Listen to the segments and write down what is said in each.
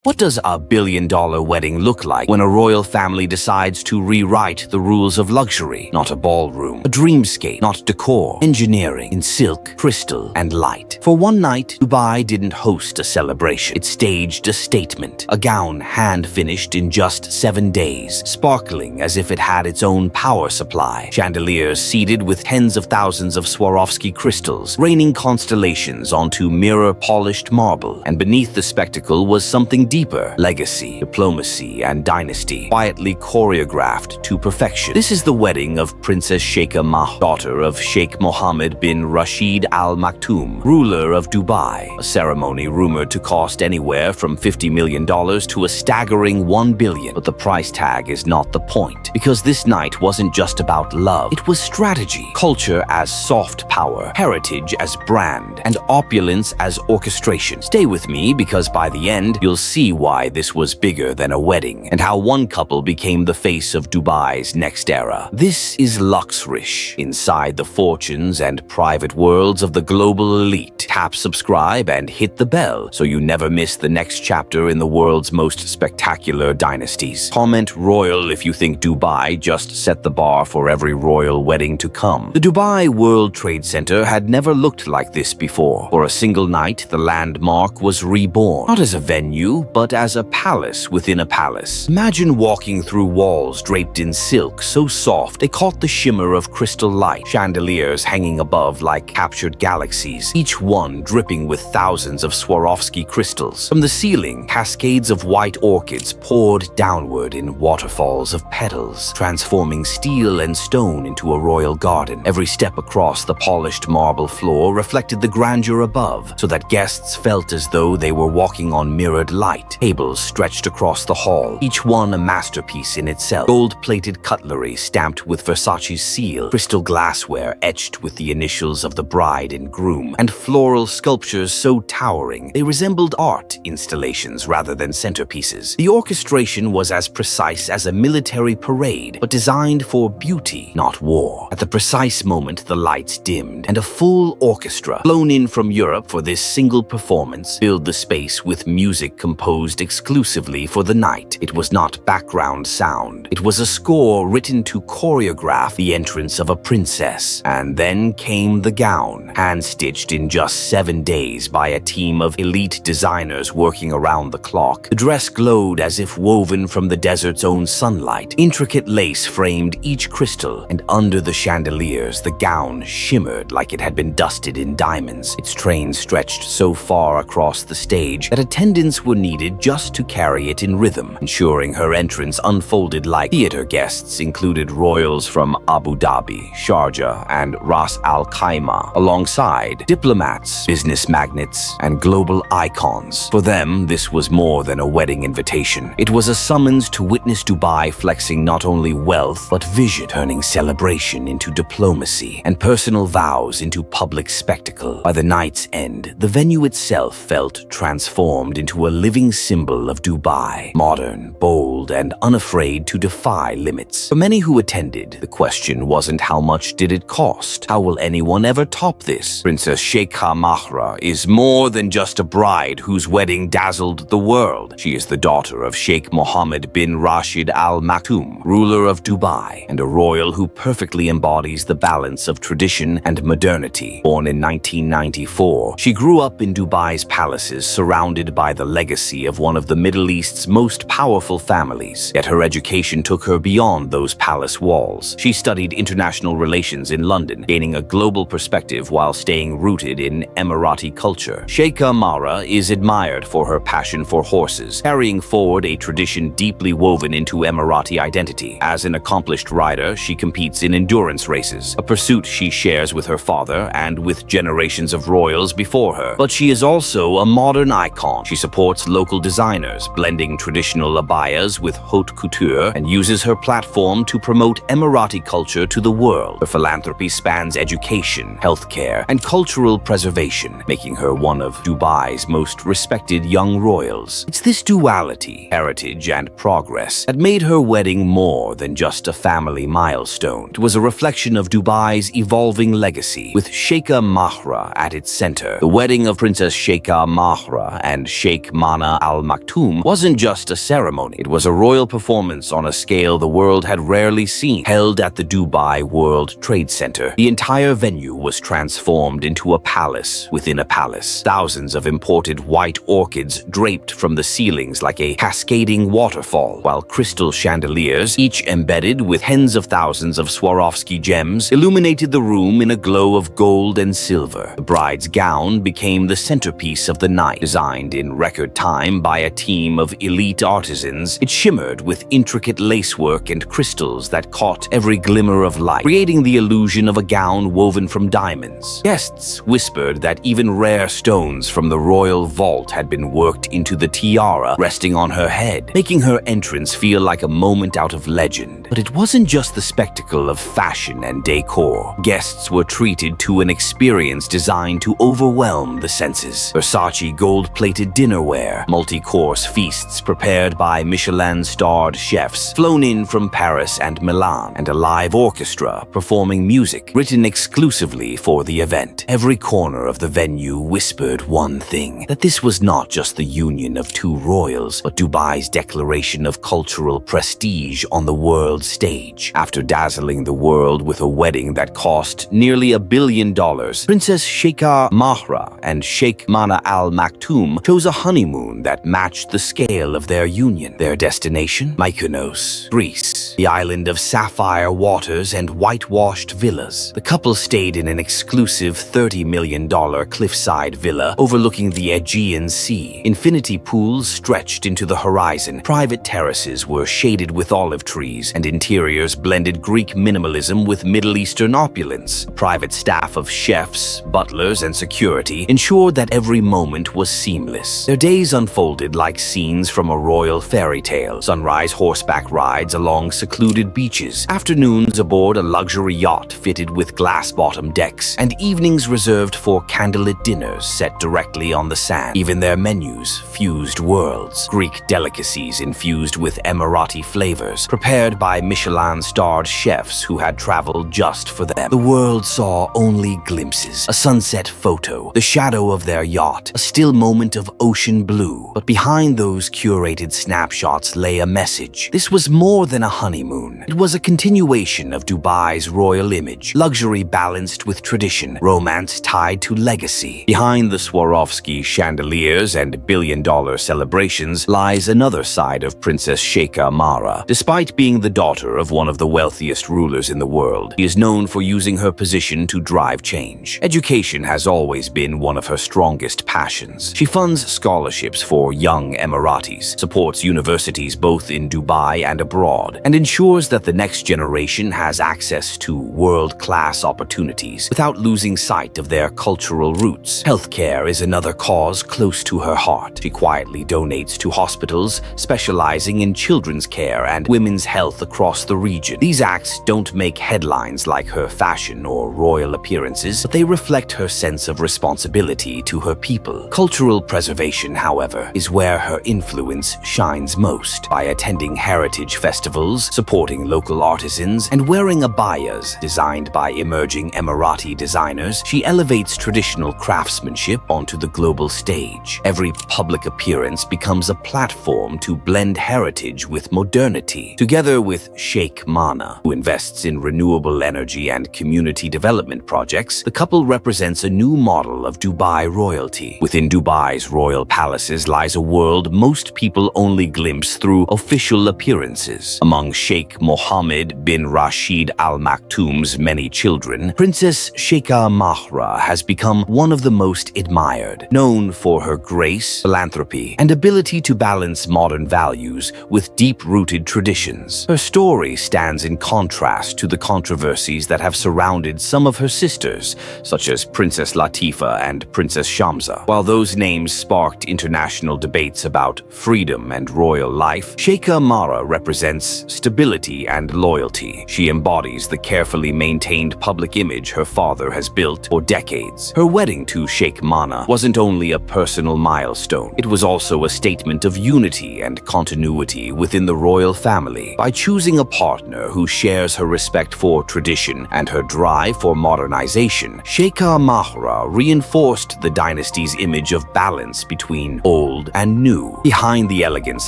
What does a billion-dollar wedding look like when a royal family decides to rewrite the rules of luxury? Not a ballroom, a dreamscape, not decor, engineering in silk, crystal, and light. For one night, Dubai didn't host a celebration. It staged a statement, a gown hand-finished in just 7 days, sparkling as if it had its own power supply, chandeliers seeded with tens of thousands of Swarovski crystals, raining constellations onto mirror-polished marble, and beneath the spectacle was something deeper: legacy, diplomacy, and dynasty, quietly choreographed to perfection. This is the wedding of Princess Sheikha Mahra, daughter of Sheikh Mohammed bin Rashid Al Maktoum, ruler of Dubai, a ceremony rumored to cost anywhere from $50 million to a staggering $1 billion. But the price tag is not the point, because this night wasn't just about love. It was strategy, culture as soft power, heritage as brand, and opulence as orchestration. Stay with me, because by the end, you'll see why this was bigger than a wedding, and how one couple became the face of Dubai's next era. This is Luxrish, inside the fortunes and private worlds of the global elite. Tap subscribe and hit the bell so you never miss the next chapter in the world's most spectacular dynasties. Comment royal if you think Dubai just set the bar for every royal wedding to come. The Dubai World Trade Center had never looked like this before. For a single night, the landmark was reborn, not as a venue, but as a palace within a palace. Imagine walking through walls draped in silk so soft they caught the shimmer of crystal light, chandeliers hanging above like captured galaxies, each one dripping with thousands of Swarovski crystals. From the ceiling, cascades of white orchids poured downward in waterfalls of petals, transforming steel and stone into a royal garden. Every step across the polished marble floor reflected the grandeur above, so that guests felt as though they were walking on mirrored light. Tables stretched across the hall, each one a masterpiece in itself. Gold-plated cutlery stamped with Versace's seal, crystal glassware etched with the initials of the bride and groom, and floral sculptures so towering they resembled art installations rather than centerpieces. The orchestration was as precise as a military parade, but designed for beauty, not war. At the precise moment, the lights dimmed, and a full orchestra, flown in from Europe for this single performance, filled the space with music composed exclusively for the night. It was not background sound. It was a score written to choreograph the entrance of a princess. And then came the gown, hand-stitched in just 7 days by a team of elite designers working around the clock. The dress glowed as if woven from the desert's own sunlight. Intricate lace framed each crystal, and under the chandeliers, the gown shimmered like it had been dusted in diamonds. Its train stretched so far across the stage that attendants were needed just to carry it in rhythm, ensuring her entrance unfolded like theater. Guests included royals from Abu Dhabi, Sharjah, and Ras Al Khaimah, alongside diplomats, business magnates, and global icons. For them, this was more than a wedding invitation. It was a summons to witness Dubai flexing not only wealth, but vision, turning celebration into diplomacy and personal vows into public spectacle. By the night's end, the venue itself felt transformed into a living symbol of Dubai, modern, bold, and unafraid to defy limits. For many who attended, the question wasn't how much did it cost? How will anyone ever top this? Princess Sheikha Mahra is more than just a bride whose wedding dazzled the world. She is the daughter of Sheikh Mohammed bin Rashid Al Maktoum, ruler of Dubai, and a royal who perfectly embodies the balance of tradition and modernity. Born in 1994, she grew up in Dubai's palaces, surrounded by the legacy of one of the Middle East's most powerful families. Yet her education took her beyond those palace walls. She studied international relations in London, gaining a global perspective while staying rooted in Emirati culture. Sheikha Mahra is admired for her passion for horses, carrying forward a tradition deeply woven into Emirati identity. As an accomplished rider, she competes in endurance races, a pursuit she shares with her father and with generations of royals before her. But she is also a modern icon. She supports local designers, blending traditional abayas with haute couture, and uses her platform to promote Emirati culture to the world. Her philanthropy spans education, healthcare, and cultural preservation, making her one of Dubai's most respected young royals. It's this duality, heritage and progress, that made her wedding more than just a family milestone. It was a reflection of Dubai's evolving legacy, with Sheikha Mahra at its center. The wedding of Princess Sheikha Mahra and Sheikh Mana Mana Al Maktoum wasn't just a ceremony. It was a royal performance on a scale the world had rarely seen, held at the Dubai World Trade Center. The entire venue was transformed into a palace within a palace. Thousands of imported white orchids draped from the ceilings like a cascading waterfall, while crystal chandeliers, each embedded with tens of thousands of Swarovski gems, illuminated the room in a glow of gold and silver. The bride's gown became the centerpiece of the night. Designed in record time by a team of elite artisans, it shimmered with intricate lacework and crystals that caught every glimmer of light, creating the illusion of a gown woven from diamonds. Guests whispered that even rare stones from the royal vault had been worked into the tiara resting on her head, making her entrance feel like a moment out of legend. But it wasn't just the spectacle of fashion and decor. Guests were treated to an experience designed to overwhelm the senses. Versace gold-plated dinnerware, multi-course feasts prepared by Michelin-starred chefs, flown in from Paris and Milan, and a live orchestra performing music written exclusively for the event. Every corner of the venue whispered one thing, that this was not just the union of two royals, but Dubai's declaration of cultural prestige on the world stage. After dazzling the world with a wedding that cost nearly $1 billion, Princess Sheikha Mahra and Sheikh Mana Al Maktoum chose a honeymoon that matched the scale of their union. Their destination? Mykonos, Greece, the island of sapphire waters and whitewashed villas. The couple stayed in an exclusive $30 million cliffside villa overlooking the Aegean Sea. Infinity pools stretched into the horizon. Private terraces were shaded with olive trees, and interiors blended Greek minimalism with Middle Eastern opulence. A private staff of chefs, butlers, and security ensured that every moment was seamless. Their days unfolded like scenes from a royal fairy tale. Sunrise horseback rides along secluded beaches, afternoons aboard a luxury yacht fitted with glass-bottom decks, and evenings reserved for candlelit dinners set directly on the sand. Even their menus fused worlds. Greek delicacies infused with Emirati flavors, prepared by Michelin-starred chefs who had traveled just for them. The world saw only glimpses. A sunset photo, the shadow of their yacht, a still moment of ocean blue. But behind those curated snapshots lay a message. This was more than a honeymoon. It was a continuation of Dubai's royal image, luxury balanced with tradition, romance tied to legacy. Behind the Swarovski chandeliers and billion-dollar celebrations lies another side of Princess Sheikha Mahra. Despite being the daughter of one of the wealthiest rulers in the world, she is known for using her position to drive change. Education has always been one of her strongest passions. She funds scholarships for young Emiratis, supports universities both in Dubai and abroad, and ensures that the next generation has access to world-class opportunities without losing sight of their cultural roots. Healthcare is another cause close to her heart. She quietly donates to hospitals specializing in children's care and women's health across the region. These acts don't make headlines like her fashion or royal appearances, but they reflect her sense of responsibility to her people. Cultural preservation, however, is where her influence shines most. By attending heritage festivals, supporting local artisans, and wearing abayas designed by emerging Emirati designers, she elevates traditional craftsmanship onto the global stage. Every public appearance becomes a platform to blend heritage with modernity. Together with Sheikh Mana, who invests in renewable energy and community development projects, the couple represents a new model of Dubai royalty. Within Dubai's royal palaces lies a world most people only glimpse through official appearances. Among Sheikh Mohammed bin Rashid Al Maktoum's many children, Princess Sheikha Mahra has become one of the most admired, known for her grace, philanthropy, and ability to balance modern values with deep-rooted traditions. Her story stands in contrast to the controversies that have surrounded some of her sisters, such as Princess Latifa and Princess Shamsa. While those names sparked international debates about freedom and royal life, Sheikha Mahra represents stability stability and loyalty. She embodies the carefully maintained public image her father has built for decades. Her wedding to Sheikh Mahra wasn't only a personal milestone, it was also a statement of unity and continuity within the royal family. By choosing a partner who shares her respect for tradition and her drive for modernization, Sheikha Mahra reinforced the dynasty's image of balance between old and new. Behind the elegance,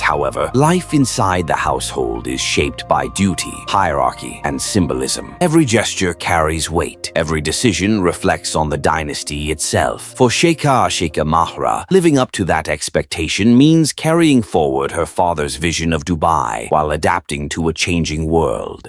however, life inside the household is shaped by duty, hierarchy, and symbolism. Every gesture carries weight. Every decision reflects on the dynasty itself. For Sheikha Mahra, living up to that expectation means carrying forward her father's vision of Dubai while adapting to a changing world.